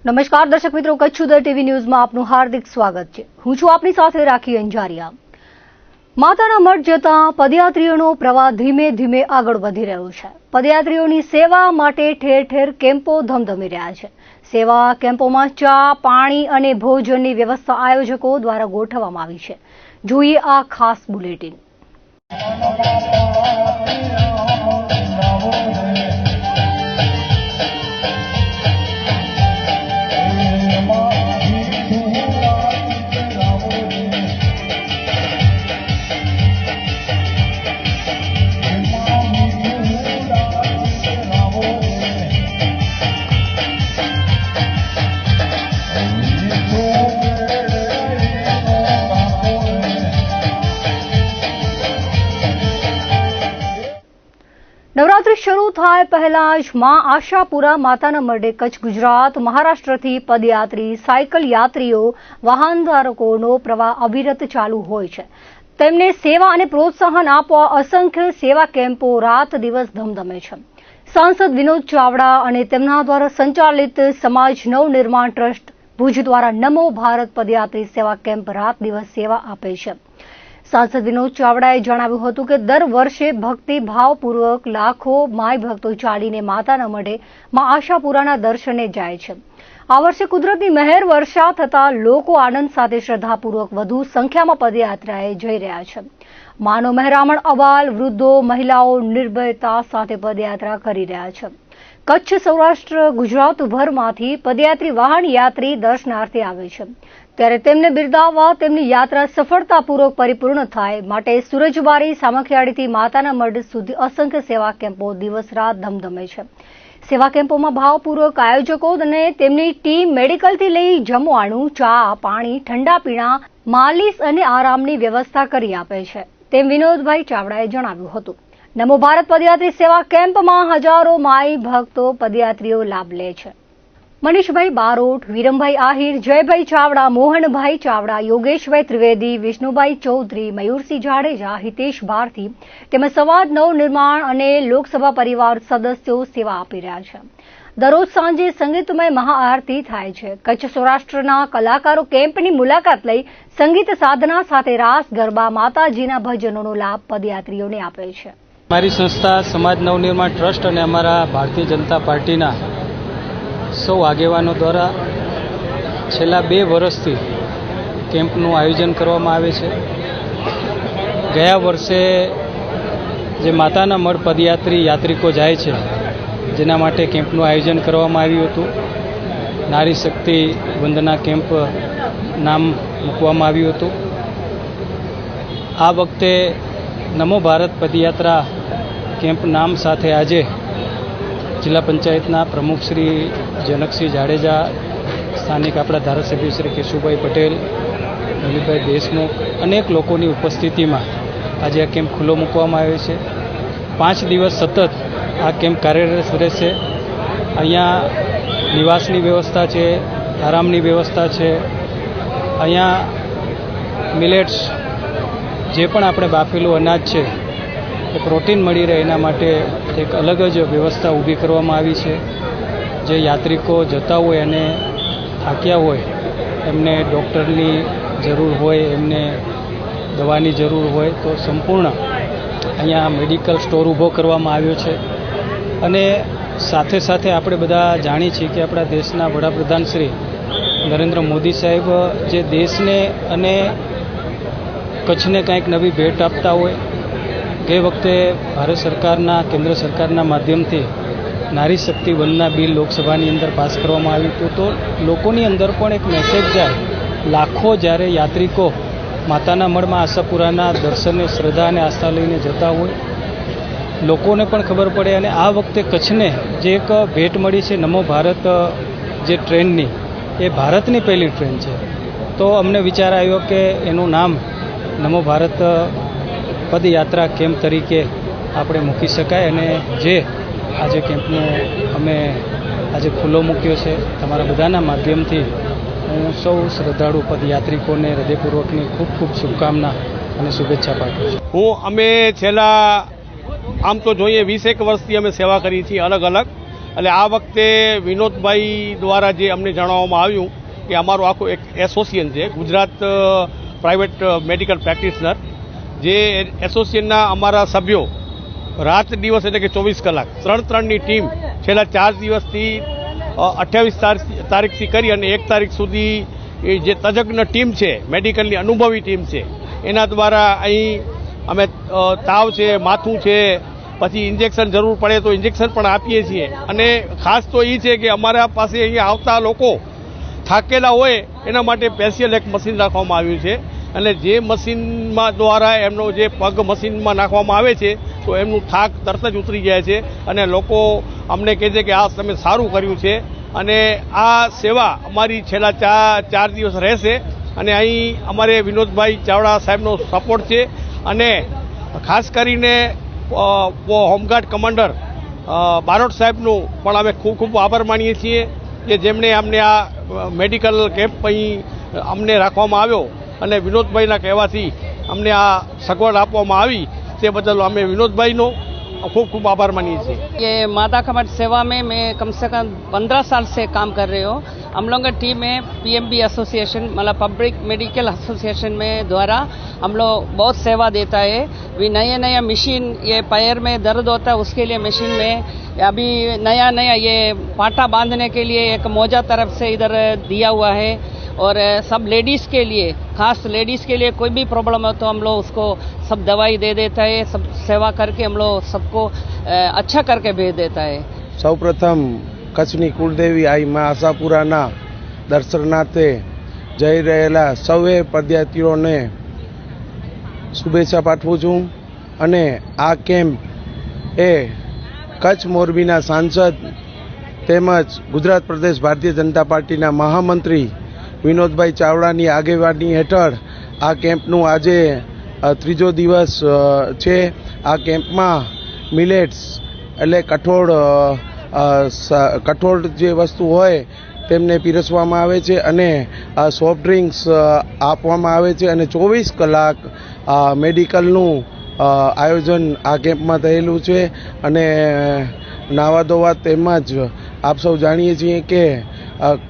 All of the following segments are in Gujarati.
નમસ્કાર દર્શક મિત્રો, કચ્છ ઉદર ટીવી ન્યૂઝમાં આપનું હાર્દિક સ્વાગત છે. હું છું આપની સાથે રાખી અંજારિયા. માતાના મઢ જતા પદયાત્રીઓનો પ્રવાહ ધીમે ધીમે આગળ વધી રહ્યો છે. પદયાત્રીઓની સેવા માટે ઠેર ઠેર કેમ્પો ધમધમી રહ્યા છે. સેવા કેમ્પોમાં ચા, પાણી અને ભોજનની વ્યવસ્થા આયોજકો દ્વારા ગોઠવવામાં આવી છે. જોઈએ આ ખાસ બુલેટિન. નવરાત્રી શરૂ થાય પહેલા જ માં આશાપુરા માતાના મઢે કચ્છ, ગુજરાત, મહારાષ્ટ્રથી પદયાત્રી, સાયકલ યાત્રીઓ, વાહન ધારકોનો પ્રવાહ અવિરત ચાલુ હોય છે. તેમને સેવા અને પ્રોત્સાહન આપવા અસંખ્ય સેવા કેમ્પો રાત દિવસ ધમધમે છે. સાંસદ વિનોદ ચાવડા અને તેમના દ્વારા સંચાલિત સમાજ નવનિર્માણ ટ્રસ્ટ ભુજ દ્વારા નમો ભારત પદયાત્રી સેવા કેમ્પ રાત દિવસ સેવા આપે છે. સાંસદ વિનોદ ચાવડાએ જણાવ્યું હતું કે દર વર્ષે ભક્તિ ભાવપૂર્વક લાખો માય ભક્તો ચાલીને માતાના મઢે માં આશાપુરાના દર્શને જાય છે. આ વર્ષે કુદરતની મહેર વર્ષા થતા લોકો આનંદ સાથે શ્રદ્ધાપૂર્વક વધુ સંખ્યામાં પદયાત્રાએ જઈ રહ્યા છે. માનો મહેરામણ અબાલ, વૃદ્ધો, મહિલાઓ નિર્ભયતા સાથે પદયાત્રા કરી રહ્યા છે. કચ્છ, સૌરાષ્ટ્ર, ગુજરાતભરમાંથી પદયાત્રી વાહન યાત્રી દર્શનાર્થે આવે છે. ત્યારે તેમને બિરદાવવા તેમની યાત્રા સફળતાપૂર્વક પરિપૂર્ણ થાય માટે સુરજબારી, સામખિયાળીથી માતાના મઢ સુધી અસંખ્ય સેવા કેમ્પો દિવસ રાત ધમધમે છે. સેવા કેમ્પોમાં ભાવપૂર્વક આયોજકો અને તેમની ટીમ મેડિકલથી લઈ જમવાનું, ચા, પાણી, ઠંડા પીણા, માલિશ અને આરામની વ્યવસ્થા કરી આપે છે, તેમ વિનોદભાઈ ચાવડાએ જણાવ્યું હતું. નમો ભારત પદયાત્રી સેવા કેમ્પમાં હજારો માઈ ભક્તો પદયાત્રીઓ લાભ લે છે. મનીષભાઈ બારોટ, વિરમભાઈ આહિર, જયભાઈ ચાવડા, મોહનભાઈ ચાવડા, યોગેશભાઈ ત્રિવેદી, વિષ્ણુભાઈ ચૌધરી, મયુરસિંહ જાડેજા, હિતેશ ભારતી તેમજ સમાજ નવનિર્માણ અને લોકસભા પરિવાર સદસ્યો સેવા આપી રહ્યા છે. દરરોજ સાંજે સંગીતમય મહાઆરતી થાય છે. કચ્છ, સૌરાષ્ટ્રના કલાકારો કેમ્પની મુલાકાત લઈ સંગીત સાધના સાથે રાસ ગરબા, માતાજીના ભજનોનો લાભ પદયાત્રીઓને આપે છે. મારી સંસ્થા સમાજ નવનિર્માણ ટ્રસ્ટ અને અમારા ભારતીય જનતા પાર્ટીના સૌ આગેવાનો દ્વારા છેલ્લા 2 વર્ષથી કેમ્પનું આયોજન કરવામાં આવે છે. ગયા વર્ષે જે માતાના મઢ પદયાત્રી યાત્રિકો જાય છે જેના માટે કેમ્પનું આયોજન કરવામાં આવ્યું હતું. નારી શક્તિ વંદના કેમ્પ નામ મૂકવામાં આવ્યું હતું. આ વખતે નમો ભારત પદયાત્રા કેમ્પ નામ સાથે આજે જિલ્લા પંચાયતના પ્રમુખ શ્રી જનકસિંહ જાડેજા, સ્થાનિક આપણા ધારાસભ્ય શ્રી કેશુભાઈ પટેલ, દિલીપભાઈ દેશમુખ, અનેક લોકોની ઉપસ્થિતિમાં આજે આ કેમ્પ ખુલ્લો મૂકવામાં આવ્યો છે. 5 દિવસ સતત આ કેમ્પ કાર્યરત રહેશે. અહીંયા નિવાસની વ્યવસ્થા છે, આરામની વ્યવસ્થા છે. અહીંયા મિલેટ્સ જે પણ આપણે બાફેલું અનાજ છે એ પ્રોટીન મળી રહે એના માટે એક અલગ જ વ્યવસ્થા ઊભી કરવામાં આવી છે. જે યાત્રિકો જતા હોય અને થાક્યા હોય, એમને ડૉક્ટરની જરૂર હોય, એમને દવાની જરૂર હોય તો સંપૂર્ણ અહીંયા મેડિકલ સ્ટોર ઊભો કરવામાં આવ્યો છે. અને સાથે સાથે આપણે બધા જાણીએ છીએ કે આપણા દેશના વડાપ્રધાન શ્રી નરેન્દ્ર મોદી સાહેબ જે દેશને અને કચ્છને કંઈક નવી ભેટ આપતા હોય. ગઈ વખતે ભારત સરકારના, કેન્દ્ર સરકારના માધ્યમથી નારી શક્તિ વંદના બિલ લોકસભાની અંદર પાસ કરવામાં આવ્યું હતું. તો લોકોની અંદર પણ એક મેસેજ જાય. લાખો જ્યારે યાત્રિકો માતાના મઢમાં આશાપુરાના દર્શને શ્રદ્ધા અને આસ્થા લઈને જતા હોય, લોકોને પણ ખબર પડે. અને આ વખતે કચ્છને જે એક ભેટ મળી છે નમો ભારત જે ટ્રેનની, એ ભારતની પહેલી ટ્રેન છે. તો અમને વિચાર આવ્યો કે એનું નામ નમો ભારત પદયાત્રા કેમ્પ તરીકે આપણે મૂકી શકાય. અને જે આજે કેમ્પનો અમે આજે ખુલ્લો મૂક્યો છે, તમારા બધાના માધ્યમથી હું સૌ શ્રદ્ધાળુ પદયાત્રિકોને હૃદયપૂર્વકની ખૂબ ખૂબ શુભકામના અને શુભેચ્છા પાઠવું છું. અમે છેલ્લા આમ તો જોઈએ 20 વર્ષથી અમે સેવા કરી છીએ અલગ અલગ, એટલે આ વખતે વિનોદભાઈ દ્વારા જે અમને જણાવવામાં આવ્યું કે અમારું આખું એક એસોસિએશન છે, ગુજરાત પ્રાઇવેટ મેડિકલ પ્રેક્ટિશનર, જે એસોસિએશનના અમારા સભ્યો રાત દિવસ એટલે કે 24 કલાક ત્રણની ટીમ છેલ્લા 4 દિવસથી 28 તારીખથી કરી અને 1 તારીખ સુધી એ જે તજજ્ઞ ટીમ છે, મેડિકલની અનુભવી ટીમ છે, એના દ્વારા અહીં અમે તાવ છે, માથું છે, પછી ઇન્જેક્શન જરૂર પડે તો ઇન્જેક્શન પણ આપીએ છીએ. અને ખાસ તો એ છે કે અમારા પાસે અહીંયા આવતા લોકો થાકેલા હોય એના માટે સ્પેશિયલ એક મશીન રાખવામાં આવ્યું છે. અને જે મશીનમાં દ્વારા એમનો જે પગ મશીનમાં નાખવામાં આવે છે તો એમનું થાક તરત જ ઉતરી જાય છે અને લોકો અમને કહે છે કે આ તમે સારું કર્યું છે. અને આ સેવા અમારી છેલ્લા 4 દિવસ રહેશે. અને અહીં અમારે વિનોદભાઈ ચાવડા સાહેબનો સપોર્ટ છે. અને ખાસ કરીને હોમગાર્ડ કમાન્ડર બારોટ સાહેબનું પણ અમે ખૂબ ખૂબ આભાર માનીએ છીએ કે જેમણે અમને આ મેડિકલ કેમ્પ અહીં અમને રાખવામાં આવ્યો અને વિનોદભાઈના કહેવાથી અમને આ સગવડ આપવામાં આવી તે બદલ અમે વિનોદભાઈનો खूब खूब आभार मानिए छी. ये माता कमर सेवा में मैं कम से कम 15 साल से काम कर रही हूँ. हम लोग का टीम है PMB एसोसिएशन, मतलब पब्लिक मेडिकल एसोसिएशन में द्वारा हम लोग बहुत सेवा देता है. भी नया मशीन, ये पैर में दर्द होता है उसके लिए मशीन में अभी नया ये पाटा बांधने के लिए एक मोजा तरफ से इधर दिया हुआ है. और सब लेडीज़ के लिए, खास लेडीज़ के लिए कोई भी प्रॉब्लम हो तो हम लोग उसको सब दवाई दे देता है. सब सेवा करके हम लोग सबको अच्छा करके भेज देता है. સૌપ્રથમ કચ્છની કુળદેવી આઈ મા આશાપુરાના દર્શનાર્થે જઈ રહેલા સૌએ પદયાત્રીઓને શુભેચ્છા પાઠવું છું. અને આ કેમ્પ એ કચ્છ મોરબીના સાંસદ તેમજ ગુજરાત પ્રદેશ ભારતીય જનતા પાર્ટીના મહામંત્રી વિનોદભાઈ ચાવડાની આગેવાની હેઠળ આ કેમ્પનું આજે 3જો દિવસ છે. આ કેમ્પમાં મિલેટ્સ એટલે કઠોળ જે વસ્તુ હોય તેમને પીરસવામાં આવે છે અને સોફ્ટ ડ્રિંક્સ આપવામાં આવે છે. અને 24 કલાક મેડિકલનું આયોજન આ કેમ્પમાં થયેલું છે. અને નાવા ધોવા તેમજ આપ સૌ જાણીએ છીએ કે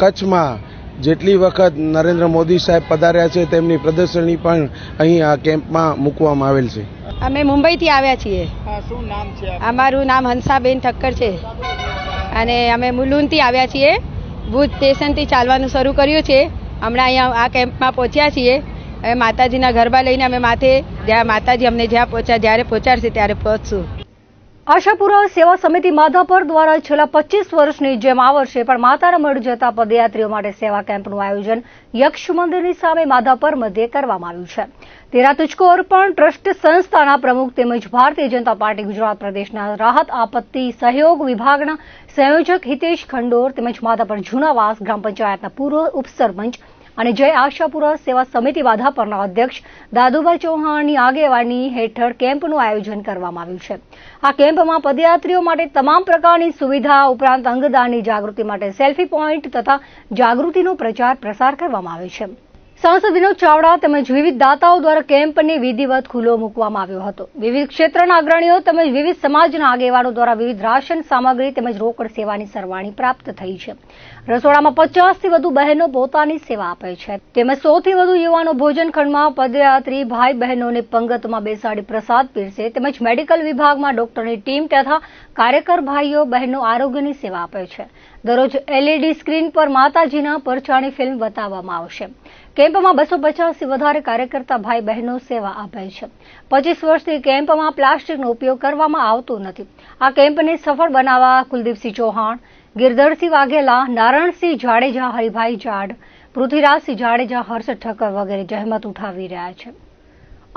કચ્છમાં જેટલી વખત નરેન્દ્ર મોદી સાહેબ પધાર્યા છે તેમની પ્રદર્શની પણ અહીં આ કેમ્પમાં મૂકવામાં આવેલ છે. અમે મુંબઈથી આવ્યા છીએ. શું નામ છે? અમારું નામ હંસાબેન ઠક્કર છે અને અમે મુલુંડથી આવ્યા છીએ. ભુજ સ્ટેશનથી ચાલવાનું શરૂ કર્યું છે. હમણાં અહીંયા આ કેમ્પમાં પહોંચ્યા છીએ. હવે માતાજીના ગરબા લઈને અમે માથે જ્યાં માતાજી અમને જ્યારે પહોંચાડશે ત્યારે પહોંચશું. આશાપુરા સેવા સમિતિ માધાપર દ્વારા છેલ્લા 25 વર્ષની જેમ આ વર્ષે પણ માતાના મઢ જતા પદયાત્રીઓ માટે સેવા કેમ્પનું આયોજન યક્ષ મંદિરની સામે માધાપર મધ્યે કરવામાં આવ્યું છે. તેરા તુજકો અર્પણ ટ્રસ્ટ સંસ્થાના પ્રમુખ તેમજ ભારતીય જનતા પાર્ટી ગુજરાત પ્રદેશના રાહત આપત્તિ સહયોગ વિભાગના સંયોજક હિતેશ ખંડોર તેમજ માધાપર જૂનાવાસ ગ્રામ પંચાયતના પૂર્વ ઉપસરપંચ અને જય આશાપુરા સેવા સમિતિ માધાપરના અધ્યક્ષ દાદુભાઈ ચૌહાણની આગેવાની હેઠળ કેમ્પનું આયોજન કરવામાં આવ્યું છે. આ કેમ્પમાં પદયાત્રીઓ માટે તમામ પ્રકારની સુવિધા ઉપરાંત અંગદાનની જાગૃતિ માટે સેલ્ફી પોઈન્ટ તથા જાગૃતિનો પ્રચાર પ્રસાર કરવામાં આવ્યો છે. સાંસદ વિનોદ ચાવડા તેમજ વિવિધ દાતાઓ દ્વારા કેમ્પને વિધિવત ખુલ્લો મૂકવામાં આવ્યો હતો. વિવિધ ક્ષેત્રના અગ્રણીઓ તેમજ વિવિધ સમાજના આગેવાનો દ્વારા વિવિધ રાશન સામગ્રી તેમજ રોકડ સેવાની સરવાણી પ્રાપ્ત થઈ છે. રસોડામાં 50થી વધુ બહેનો પોતાની સેવા આપે છે તેમજ 100થી વધુ યુવાનો ભોજન ખંડમાં પદયાત્રી ભાઈ બહેનોને પંગતમાં બેસાડી પ્રસાદ પીરસે તેમજ મેડિકલ વિભાગમાં ડોક્ટરની ટીમ તથા કાર્યકર ભાઈઓ બહેનો આરોગ્યની સેવા આપે છે. દરરોજ LED સ્ક્રીન પર માતાજીના પરચાની ફિલ્મ બતાવવામાં આવશે. કેમ્પમાં 250થી વધારે કાર્યકર્તા ભાઈ બહેનો સેવા આપે છે. 25 વર્ષથી કેમ્પમાં પ્લાસ્ટિકનો ઉપયોગ કરવામાં આવતો નથી. આ કેમ્પને સફળ બનાવવા કુલદીપસિંહ ચૌહાણ, ગિરધરસિંહ વાઘેલા, નારાયણસિંહ જાડેજા, હરિભાઈ જાડ, પૃથ્વીરાજસિંહ જાડેજા, હર્ષ ઠક્કર વગેરે જહેમત ઉઠાવી રહ્યા છે.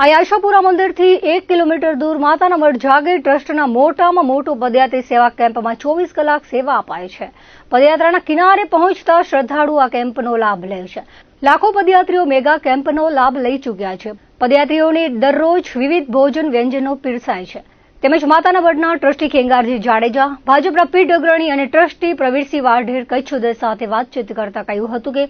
આશાપુરા મંદિરથી 1 કિલોમીટર દૂર માતાના મઢ જાગીર ટ્રસ્ટના મોટામાં મોટો પદયાત્રી સેવા કેમ્પમાં 24 કલાક સેવા અપાય છે. પદયાત્રાના કિનારે પહોંચતા શ્રદ્ધાળુ આ કેમ્પનો લાભ લે છે. લાખો પદયાત્રીઓ મેગા કેમ્પનો લાભ લઈ ચૂક્યા છે. પદયાત્રીઓને દરરોજ વિવિધ ભોજન વ્યંજનો પીરસાય છે. તેમજ માતાના મઢના ટ્રસ્ટી ખેંગારજી જાડેજા, ભાજપના પીઢ અગ્રણી અને ટ્રસ્ટી પ્રવીરસિંહ વાઢેર કચ્છ ઉદય સાથે વાતચીત કરતા કહ્યું હતું કે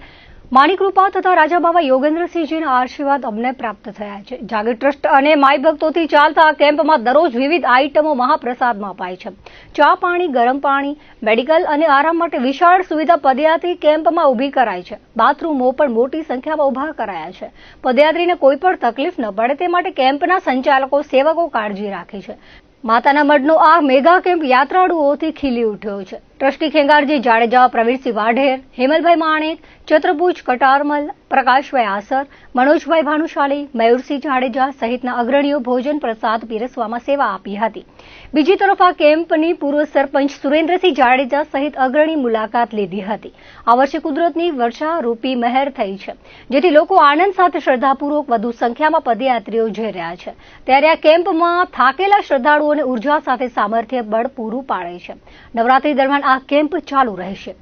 માણિકૃપા તથા રાજાબાવા યોગેન્દ્રસિંહજીના આશીર્વાદ અમને પ્રાપ્ત થયા છે. જાગીર ટ્રસ્ટ અને માઈ ભક્તોથી ચાલતા આ કેમ્પમાં દરરોજ વિવિધ આઇટમો મહાપ્રસાદમાં અપાય છે. ચા પાણી, ગરમ પાણી, મેડિકલ અને આરામ માટે વિશાળ સુવિધા પદયાત્રી કેમ્પમાં ઊભી કરાઈ છે. બાથરૂમો પણ મોટી સંખ્યામાં ઊભા કરાયા છે. પદયાત્રીને કોઈ પણ તકલીફ ન પડે તે માટે કેમ્પના સંચાલકો સેવકો કાળજી રાખે છે. માતાના મઢનો આ મેગા કેમ્પ યાત્રાળુઓથી ખીલી ઉઠ્યો છે. ટ્રસ્ટી ખેંગારજી જાડેજા, પ્રવીરસિંહ વાઢેર, હેમલભાઈ માણેક, ચત્રભુજ કટારમલ, પ્રકાશભાઈ આસર, મનોજભાઈ ભાનુશાલી, મયુરસિંહ જાડેજા સહિતના અગ્રણીઓ ભોજન પ્રસાદ પીરસવામાં સેવા આપી હતી. બીજી તરફ આ કેમ્પની પૂર્વ સરપંચ સુરેન્દ્રસિંહ જાડેજા સહિત અગ્રણી મુલાકાત લીધી હતી. આ વર્ષે કુદરતની વર્ષારૂપી મહેર થઈ છે, જેથી લોકો આનંદ સાથે શ્રદ્ધાપૂર્વક વધુ સંખ્યામાં પદયાત્રીઓ જઈ રહ્યા છે. ત્યારે આ કેમ્પમાં થાકેલા શ્રદ્ધાળુઓને ઉર્જા સાથે સામર્થ્ય બળ પૂરું પાડે છે. નવરાત્રી દરમિયાન આ કેમ્પ ચાલુ રહેશે.